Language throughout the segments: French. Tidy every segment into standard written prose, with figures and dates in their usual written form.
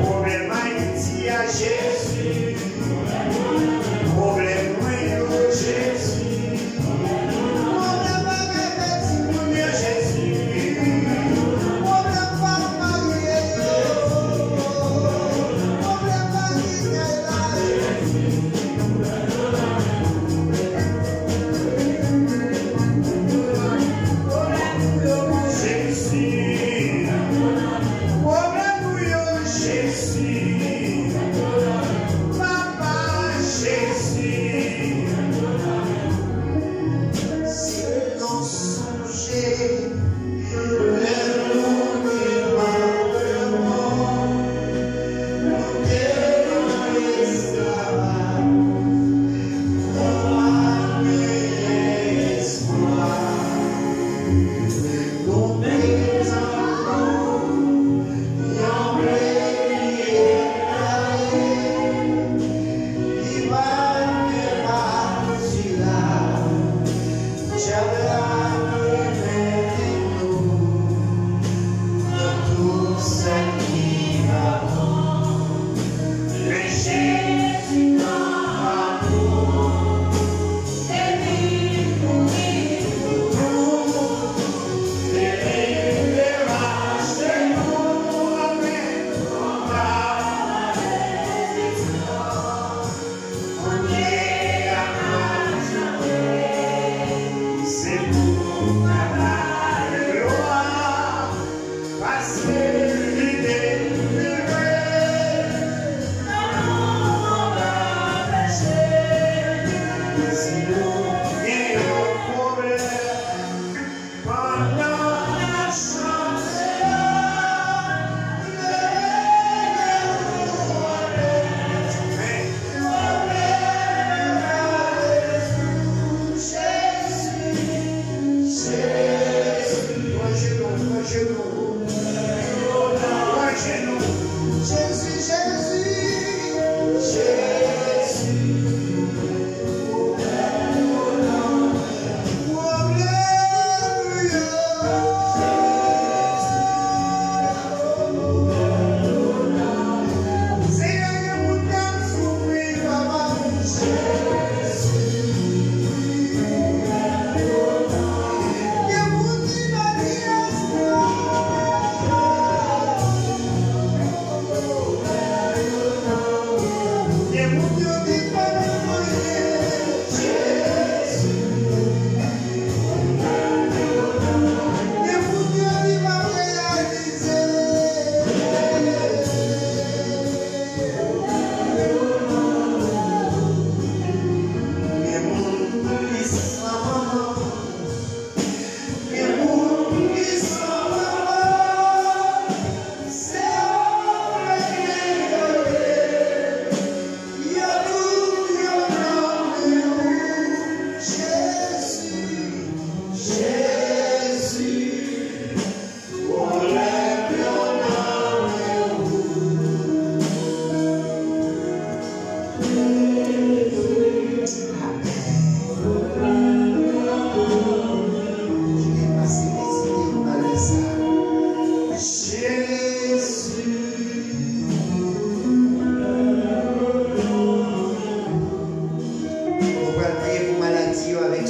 Problème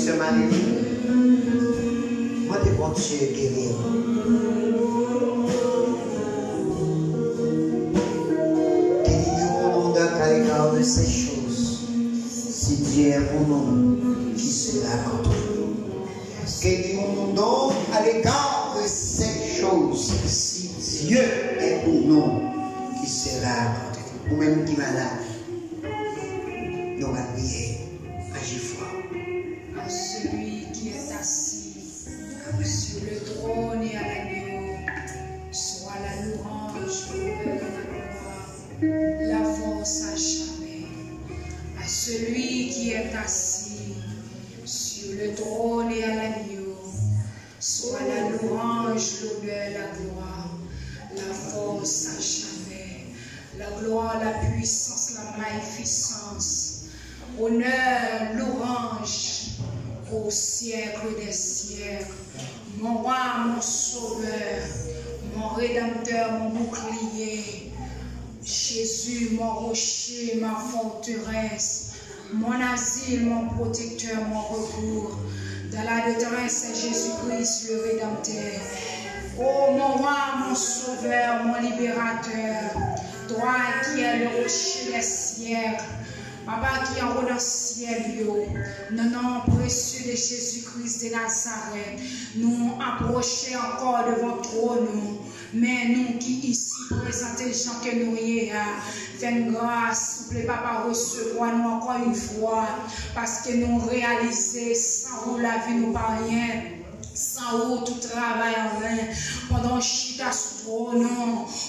sœur Marie-Line, moi, t'es bon Dieu guérir. Délivre-nous d'un égard de ces choses. Si Dieu est pour nous, qui sera contre nous? Délivre-nous donc à l'égard de ces choses. Si Dieu est pour nous, qui sera contre nous? Ou même qui est malade, nous allons prier. Agis fort. À celui qui est assis sur le trône et à l'agneau, soit la louange, l'honneur et la gloire, la force à jamais. À celui qui est assis sur le trône et à l'agneau, soit la louange, l'honneur, la gloire, la force à jamais. La gloire, la puissance, la magnificence, honneur, louange au siècle des siècles. Mon roi, mon sauveur, mon rédempteur, mon bouclier, Jésus, mon rocher, ma forteresse, mon asile, mon protecteur, mon recours. Dans la détresse, c'est Jésus-Christ, le rédempteur. Oh, mon roi, mon sauveur, mon libérateur, toi qui es le rocher des siècles, Papa qui en haut dans le ciel, non, précieux de Jésus-Christ de Nazareth, nous approcher encore devant le trône, mais nous qui ici présentons les gens que nous y faites grâce, s'il vous plaît, Papa, recevoir nous encore une fois, parce que nous réalisons sans vous la vie nous pas rien. Sans où tout travail en vain, pendant chita sous trône,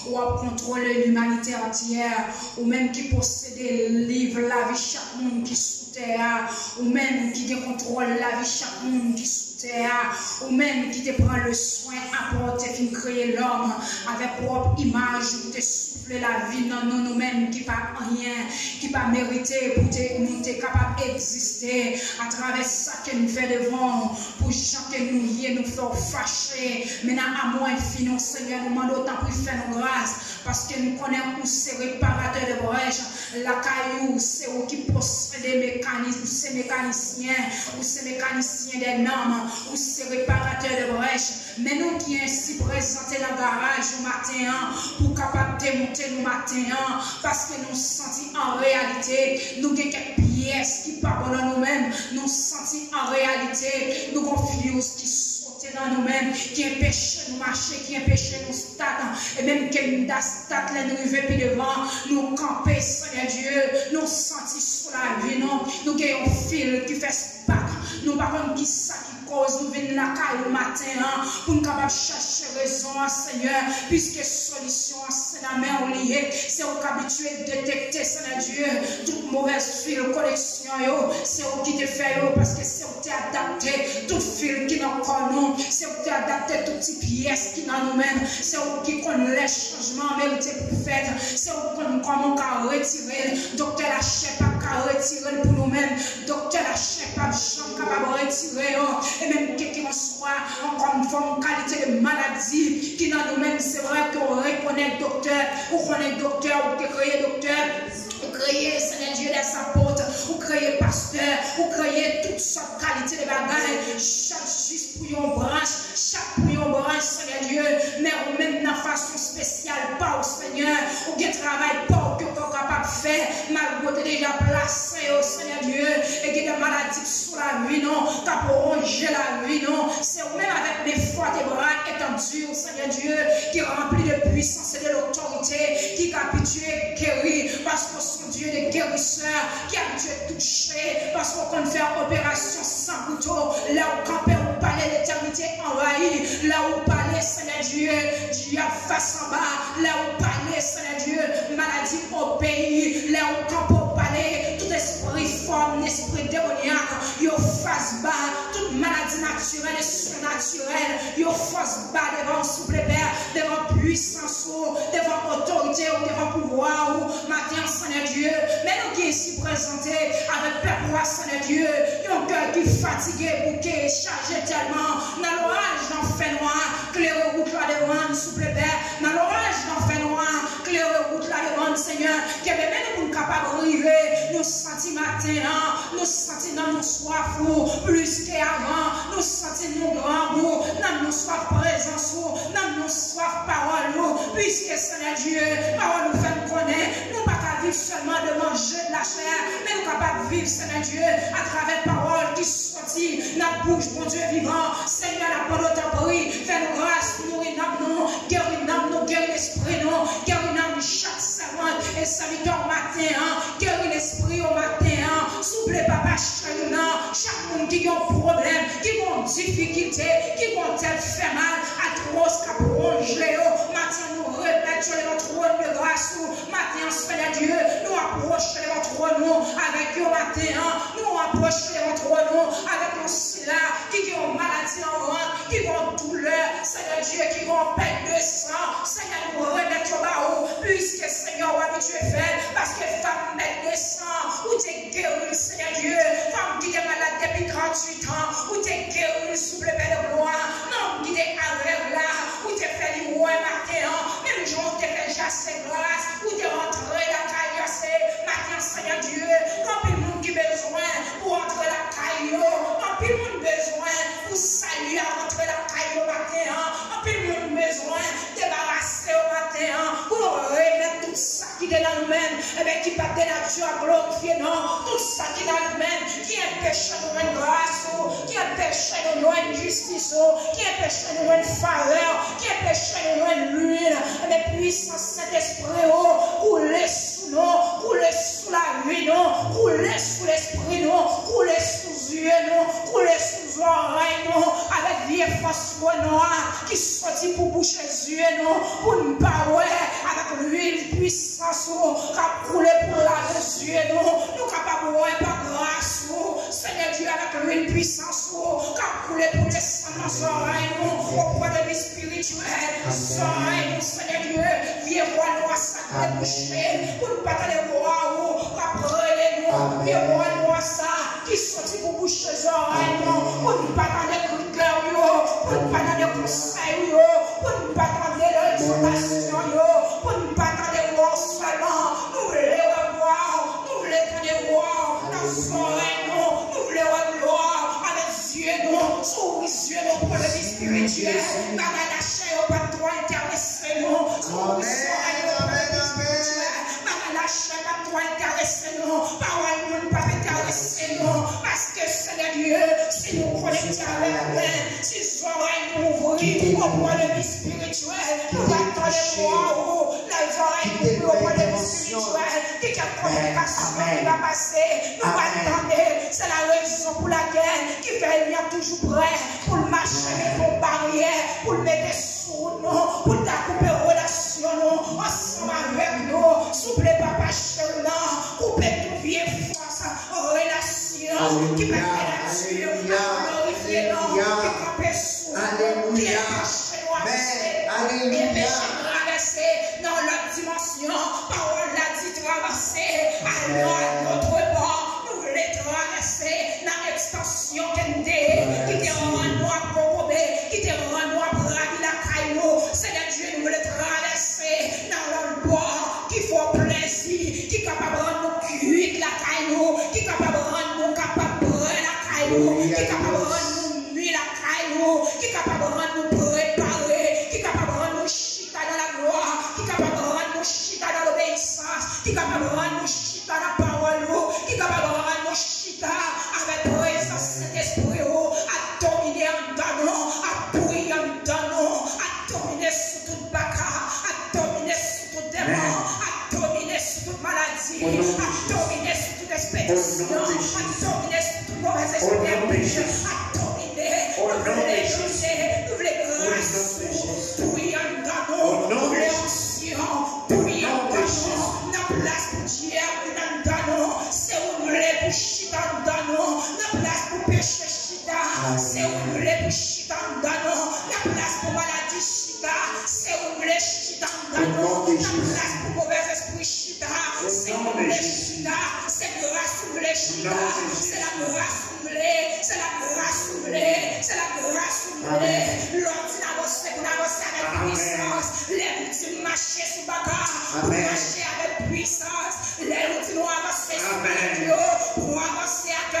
ou à contrôler l'humanité entière, ou même qui possède les livres, la vie chaque monde qui sous terre, ou même qui contrôle la vie chaque monde qui sous terre, ou même qui te prend le soin à porter, qui crée l'homme avec propre image, ou te souffler la vie dans nous-mêmes qui pas rien, qui pas mérité pour nous être capable d'exister à travers ça que nous fait devant, pour chaque nous nous faire fâcher. Maintenant, à moins infini, Seigneur, nous demandons autant pour faire nos grâces, parce que nous connaissons où c'est réparateur de brèche, la caillou, c'est où qui possède des mécanismes, c'est mécanicien, ou c'est mécanicien des normes, ou c'est réparateur de brèche. Mais nous qui ainsi présentés dans le garage au matin, pour capable démonter le matin, parce que nous sentons en réalité, nous avons quelques pièces qui parlent dans nous-mêmes, nous sentons en réalité, nous avons filios qui dans nous-mêmes, qui empêche nous marcher, qui empêche nous stade, et même que nous stade, nous arrivons puis devant, nous camper, Seigneur Dieu, nous sentir sur la vie, nous avons un fil qui fait spack, nous par contre qui ça qui cause, nous venons la caille le matin, pour nous capables chercher raison, Seigneur, puisque solution, c'est la main liée, c'est au habitué de détecter, Seigneur Dieu, toute mauvaise fil, connexion, c'est au qui te fait, parce que c'est au qui adapté, tout fil qui n'a pas nous, c'est où tu as adapté toutes petites pièces qui dans nous-mêmes, c'est où qui connaît les changements mérités pour faire, c'est où comment on peut retirer, docteur la chair pas retirer pour nous-mêmes, docteur la chair pas capable de retirer, et même quelqu'un soit encore une forme qualité de maladie qui dans nous-mêmes, c'est vrai qu'on reconnaît le docteur, ou connaît le docteur, ou créer docteur, ou créer Seigneur Dieu des apôtres, ou créer pasteur, ou créer toutes sortes de qualités de bagages, chaque juste pour une branche, chaque pour une branche, Seigneur Dieu, mais ou même dans façon spéciale, pas au Seigneur, ou bien travail pas que tu es capable de faire, malgré déjà placé au Seigneur Dieu, et qui des maladies sous la vie, non, tu as pour ronger la vie, non, c'est même avec des fois tes bras étendus, au Seigneur Dieu, qui est rempli de puissance et de l'autorité, qui est habitué, guéri, parce que son Dieu est guérisseur, qui est habitué toucher, parce qu'on peut faire opération sans couteau, là où camper, où parler l'éternité envahie, là où parler, Seigneur Dieu, Dieu face en bas, là où parler, Seigneur Dieu, maladie au pays, là où camper, où parler, tout esprit forme, esprit démoniaque, yo face bas, toute maladie naturelle et surnaturelle, yo face bas devant souple père, devant puissance, devant autorité, devant pouvoir, matin, Seigneur Dieu, mais nous qui ici présentés avec peuple, Seigneur Dieu, un cœur qui est fatigué, bouquet, chargé tellement, dans l'orage, dans le fait noir, claire route là devant, souple père, dans l'orage, dans le fait noir, claire route là devant, Seigneur, que même nous sommes capables de arriver, nous sentir matin, nous nous sentons dans nos soif plus qu'avant, nous sentons nos grands mots, dans nos soif présence, dans nos soif parole, puisque Seigneur Dieu, parole nous fait connaître, nous pas qu'à vivre seulement de manger de la chair, mais nous capables de vivre, Seigneur Dieu, à travers parole qui sortit dans la bouche, mon Dieu vivant. Seigneur, la parole t'a pris, fais-nous grâce pour nourrir nous, guérir nous, guérir l'esprit, nous, guérir nous chaque servante et serviteur au matin, guérir l'esprit au matin, souple papa, chaque monde qui a un problème, qui a une difficulté, qui a une tête fait mal, à trop ce qu'a prolongé, matin nous remettre sur notre trône de grâce, matin, Seigneur Dieu, nous approcher de votre trône avec eux matin, nous approcher de votre trône avec un cela qui a une maladie en ventre, qui a une douleur, Seigneur Dieu, qui a une peine de sang, Seigneur, nous remettre au bas, puisque Seigneur, tu es fait, parce que femme mette de sang, ou t'es guéri, Seigneur Dieu, femme qui est malade depuis 38 ans, ou t'es guéri sous le paix de gloire, non, qui est aveugle là, ou t'es fait du roi matin, même jour, t'es fait chasser grâce, ou t'es rentré la caille, matin, Seigneur Dieu, quand il monde qui a besoin pour entrer la caille, quand il monde besoin pour saluer à rentrer la caille au matin, quand il monde besoin débarrasser au matin, pour remettre tout ça qui est dans nous-mêmes, et bien qui pas de nature à glorifier, non, tout ça qui est dans nous-mêmes, qui empêche de nous une grâce, qui empêche de nous une justice, qui empêche de nous une faveur, qui empêche de nous une l'huile, les puissances Saint-Esprit, couler sous nous, couler sous la vie, non, couler sous l'esprit, non, couler sous les yeux, non, couler sous les oreilles, non, avec vieille phosphore noire qui sortit pour boucher les yeux, non, pour ne pas ouais, avec l'huile puissance, qui a coulé pour laver les yeux, non, nous capables de voir par grâce, Seigneur Dieu, avec l'huile puissance, qui a coulé pour descendre dans les oreilles, non, au point de vie spirituelle, les oreilles, non, Seigneur Dieu, viens voir nous à ça, déboucher, pour ne pas aller voir, après nous, viens voir nous à ça, qui sortit pour boucher les oreilles, non, pour ne pas aller coups de cœur, pour ne pas aller conseil, pour ne pas aller l'exhortation, pour ne pas aller voir seulement, nous voulons voir, nous voulons voir, dans les oreilles, nous voulons voir, avec les yeux, nous, sous les yeux, nous, pour la vie spirituelle, dans la chair, pas de droit intéresser, nous, sous les oreilles, pour la vie spirituelle, dans la chair, pas de droit intéresser, nous, parole, nous, pas intéresser, nous, parce que Seigneur Dieu, si nous connectons avec nous, si les oreilles nous ouvrent, au point de vie spirituelle, nous attendons les voix, les oreilles nous ouvrent au point de vie spirituelle, qui a communication qui va passer, nous attendons, c'est la raison pour laquelle qui fait bien toujours prêt pour marcher avec vos barrières, pour le mettre sous nous, pour couper relation ensemble avec nous, souple papa chéri, couper toute vieille force, relation qui peut faire glorifier nous, qui campe sous nous, qui empêche nous avancer, qui empêche nous traverser dans l'autre dimension, parole l'a dit traverser, alors à notre bord, nous voulons traverser dans l'extension qui te rend nous à corrober, qui te rend nous à braver la caillou, Seigneur Dieu, nous voulons traverser dans le bord qui fait plaisir, qui est capable de rendre nous cuire la caillou, qui est capable de rendre nous capables de brûler la caillou, qui est capable de rendre nous nuire la caillou, qui est capable de rendre nous préparer, qui est capable de rendre nous chita dans la gloire, qui est capable de rendre nous chita dans l'obéissance, qui est capable de rendre nous chita dans la parole, qui est capable de rendre nous chita avec présence Saint-Esprit, à dominer en donnant, à briller en donnant, à dominer sur toute bagarre, à dominer sur tout démon, à dominer sur toute maladie, à dominer sur toute expédition, à dominer sur toute mauvaise expérience, à dominer, nous voulons les juger, nous voulons les grâces, briller en donnant, nous voulons ancien, briller en donnant, dans la place pour Dieu, dans donnant, c'est où nous voulons pour chita en donnant, dans la place pour péché chita, c'est où nous voulons pour chita en donnant, la place pour maladie chita, c'est où nous voulons chita en donnant, la place pour mauvais esprit chita, c'est où nous voulons chita, c'est grâce où nous voulons chita, c'est la grâce où nous voulons, c'est la grâce où nous voulons, c'est la grâce où nous voulons, l'ordre d'avancer pour avancer avec puissance, les outils marcher sous bagarre, pour marcher avec puissance, les outils nous avancer sous Dieu, pour avancer avec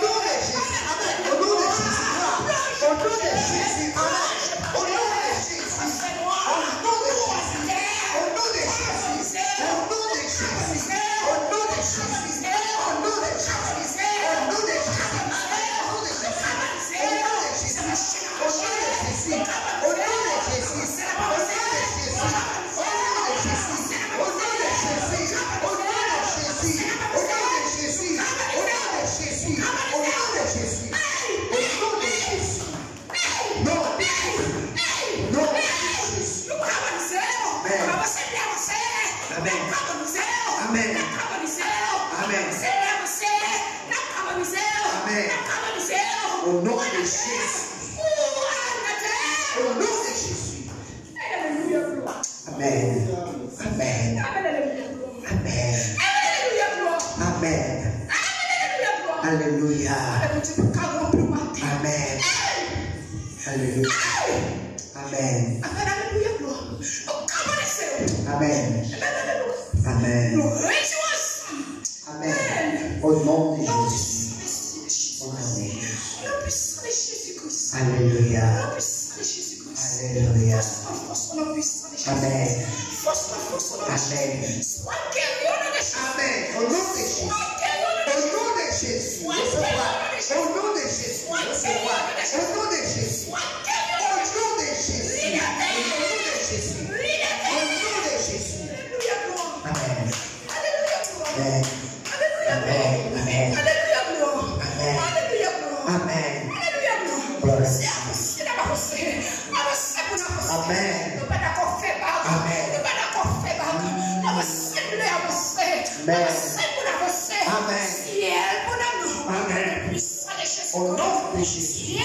nom de Jésus. Amen. Au nom de Jésus. Au nom de Jésus. Amen. Au nom de Jésus. Au nom de Jésus. Au nom de Jésus. Au nom de Jésus. Au nom de Jésus. Au nom de Jésus. Au nom de Au nom de Jésus. Au nom de Jésus. Amen. Amen. Amen. Amen. Alléluia. Amen. Alléluia. Amen. Amen. Amen. Amen. Au nom de Jésus. Au nom de Jésus. Alléluia. Alléluia. Amen. Amen. Amen. Au nom de Jésus. Au nom de Jésus. Au nom de Jésus. Au nom de Jésus. Au nom de Jésus. Au nom de Jésus. Au nom de Jésus. Amen. Amen. Amen. Amen. Amen. Gloire à Dieu. Amen. Au nom de Jésus.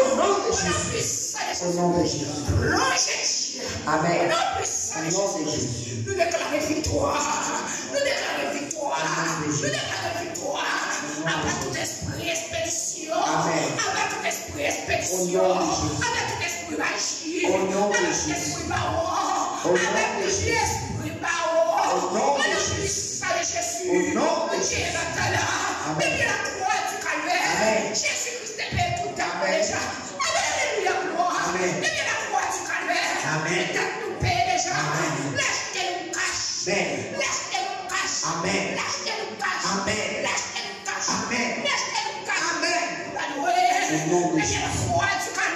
Au nom de Jésus. Au nom de Jésus. Amen. Au nom de Jésus. Nous déclarons victoire. Nous déclarons victoire. Nous déclarons victoire. Avec tout esprit expédition. Avec tout esprit expédition. Avec tout esprit magie. Avec tout esprit baron. Avec tout esprit baron. Au nom de Jésus. Au nom de Jésus. Depuis la croix du calvaire. Jésus-Christ est payé tout à déjà. Alléluia, gloire. Depuis la croix du calvaire. Amen. Nous paye déjà. Lâchez-nous cache. Lâchez-nous cache. Amen. Lâchez-nous cache. Amen. Lâchez-nous cache. Amen. Lâchez-nous cache. Amen. Depuis la croix du calvaire.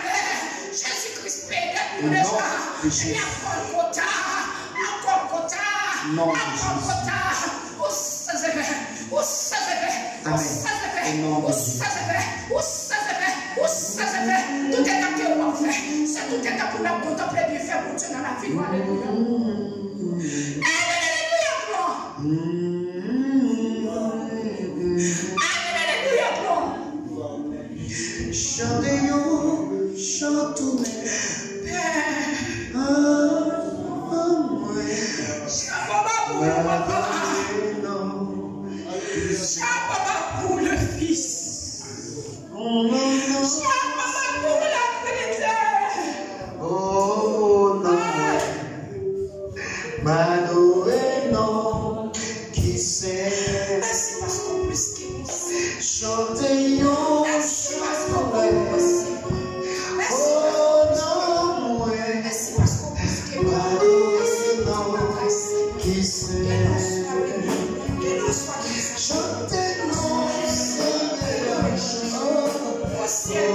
Tout est à cœur en fait. C'est tout est à pour la contempler bien faire pour Dieu dans la vie. Alléluia. Alléluia. Chantez-yo, chantons. Pour le Fils. Pour la Trinité. Oh non, Manoé non, qui sait. Merci parce qu'on peut ce qu'il sait. Chantez-yo, Merci parce qu'on peut possible. Merci oh non, merci parce qu'on peut ce qu'il Manoé non, qui sait. Que nous soyons Chantez-nous, au ciel.